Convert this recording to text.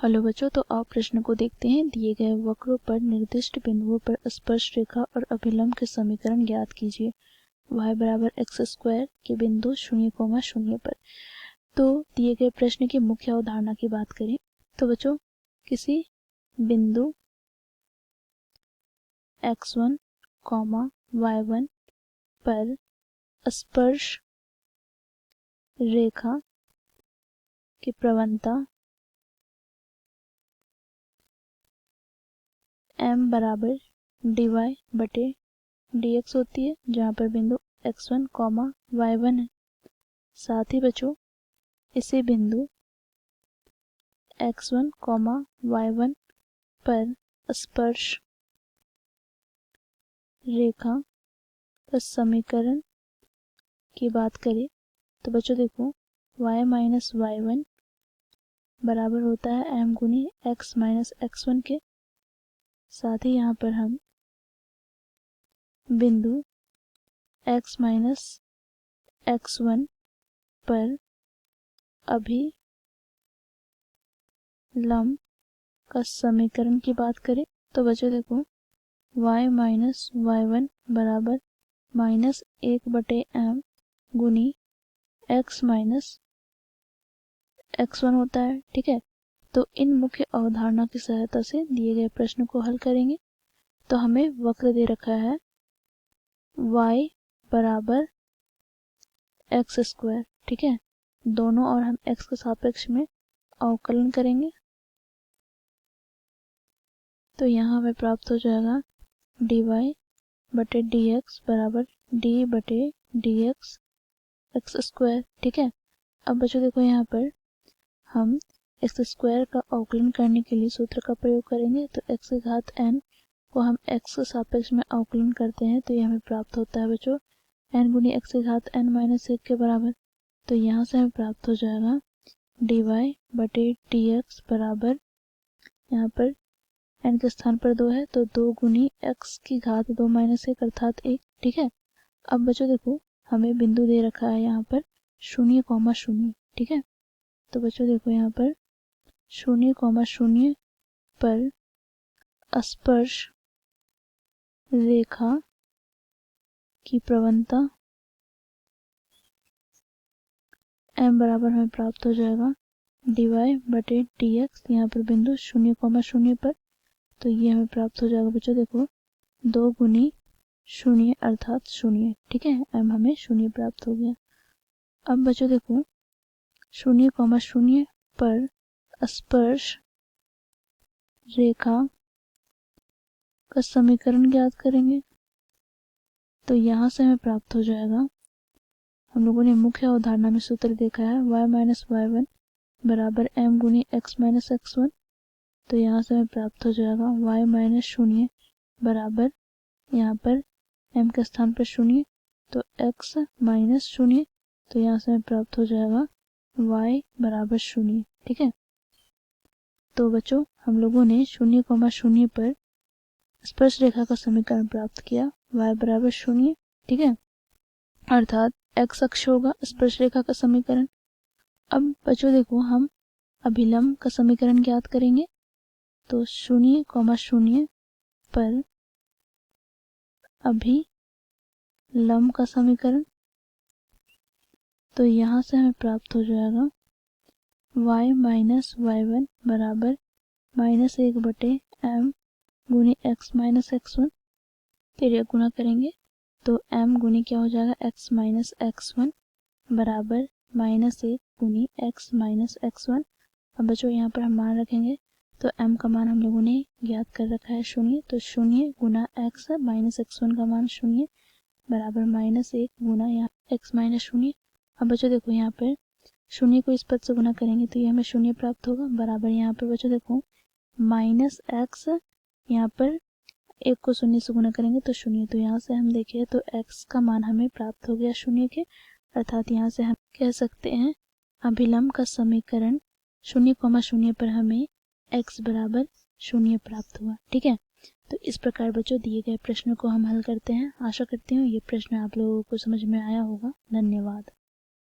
Hello बच्चों, तो आप प्रश्न को देखते हैं। दिए गए वक्रों पर निर्दिष्ट बिंदुओं पर स्पर्श रेखा और अभिलंब के समीकरण ज्ञात कीजिए। y बराबर एक्स स्क्वायर के बिंदु 0,0 पर। तो दिए गए प्रश्न की मुख्य अवधारणा की बात करें तो बच्चों, किसी बिंदु x1, y1 पर स्पर्श रेखा की प्रवणता m बराबर dy/dx होती है, जहाँ पर बिंदु x1, y1 है। साथ ही बच्चों, इसी बिंदु x1, y1 पर स्पर्श रेखा का समीकरण की बात करें तो बच्चों देखो, y माइनस y1 बराबर होता है m गुनी x माइनस x1 के। साथ ही यहाँ पर हम बिंदु x माइनस x1 पर अभिलंब का समीकरण की बात करें तो बच्चों देखो, y माइनस y1 बराबर -1/m गुनी x माइनस x1 होता है। ठीक है, तो इन मुख्य अवधारणा की सहायता से दिए गए प्रश्न को हल करेंगे। तो हमें वक्र दे रखा है y बराबर एक्स स्क्वायर। ठीक है, दोनों और हम x के सापेक्ष में अवकलन करेंगे तो यहाँ हमें प्राप्त हो जाएगा dy/dx बराबर d/dx एक्स स्क्वायर। ठीक है, अब बच्चों देखो, यहाँ पर हम एक्स स्क्वायर का अवकलन करने के लिए सूत्र का प्रयोग करेंगे। तो x की घात n को हम x के सापेक्ष में अवकलन करते हैं तो ये हमें प्राप्त होता है बच्चों n गुनी x की घात n-1 के बराबर। तो यहाँ से हमें प्राप्त हो जाएगा dy/dx बराबर, यहाँ पर n के स्थान पर 2 है तो 2 गुनी x की घात 2-1 अर्थात 1। ठीक है, अब बच्चों देखो, हमें बिंदु दे रखा है यहाँ पर 0,0। ठीक है, तो बच्चों देखो, यहाँ पर 0,0 पर स्पर्श रेखा की प्रवणता m बराबर हमें प्राप्त हो जाएगा dy/dx, यहाँ पर बिंदु 0,0 पर। तो ये हमें प्राप्त हो जाएगा बच्चों देखो, 2 गुनी 0 अर्थात 0। ठीक है, m हमें 0 प्राप्त हो गया। अब बच्चों देखो, 0,0 पर स्पर्श रेखा का समीकरण ज्ञात करेंगे तो यहाँ से हमें प्राप्त हो जाएगा, हम लोगों ने मुख्य अवधारणा में सूत्र देखा है y माइनस y1 बराबर m गुनी x माइनस x1। तो यहाँ से हमें प्राप्त हो जाएगा y माइनस 0 बराबर, यहाँ पर m के स्थान पर 0 तो x माइनस 0। तो यहाँ से हमें प्राप्त हो जाएगा y बराबर 0। ठीक है, तो बच्चों, हम लोगों ने 0,0 पर स्पर्श रेखा का समीकरण प्राप्त किया, y बराबर 0। ठीक है, अर्थात x अक्ष होगा स्पर्श रेखा का समीकरण। अब बच्चों देखो, हम अभिलंब का समीकरण ज्ञात करेंगे तो 0,0 पर अभिलंब का समीकरण, तो यहाँ से हमें प्राप्त हो जाएगा y माइनस y1 बराबर -1/m गुनी x माइनस x1। फिर गुणा करेंगे तो m गुनी क्या हो जाएगा, x माइनस x1 बराबर -1 गुनी x माइनस x1। अब बच्चों यहाँ पर हम मान रखेंगे तो m का मान हम लोगों ने ज्ञात कर रखा है 0, तो 0 गुना x माइनस x1 का मान 0 बराबर -1 गुना यहाँ x माइनस 0। अब बच्चों देखो, यहाँ पर 0 को इस पद से गुना करेंगे तो ये हमें 0 प्राप्त होगा बराबर, यहाँ पर बच्चों देखो माइनस x, यहाँ पर 1 को 0 से गुना करेंगे तो 0। तो यहाँ से हम देखें तो x का मान हमें प्राप्त हो गया 0 के, अर्थात यहाँ से हम कह सकते हैं अभिलंब का समीकरण 0,0 पर हमें x बराबर 0 प्राप्त हुआ। ठीक है, तो इस प्रकार बच्चों दिए गए प्रश्नों को हम हल करते हैं। आशा करती हूँ ये प्रश्न आप लोगों को समझ में आया होगा। धन्यवाद।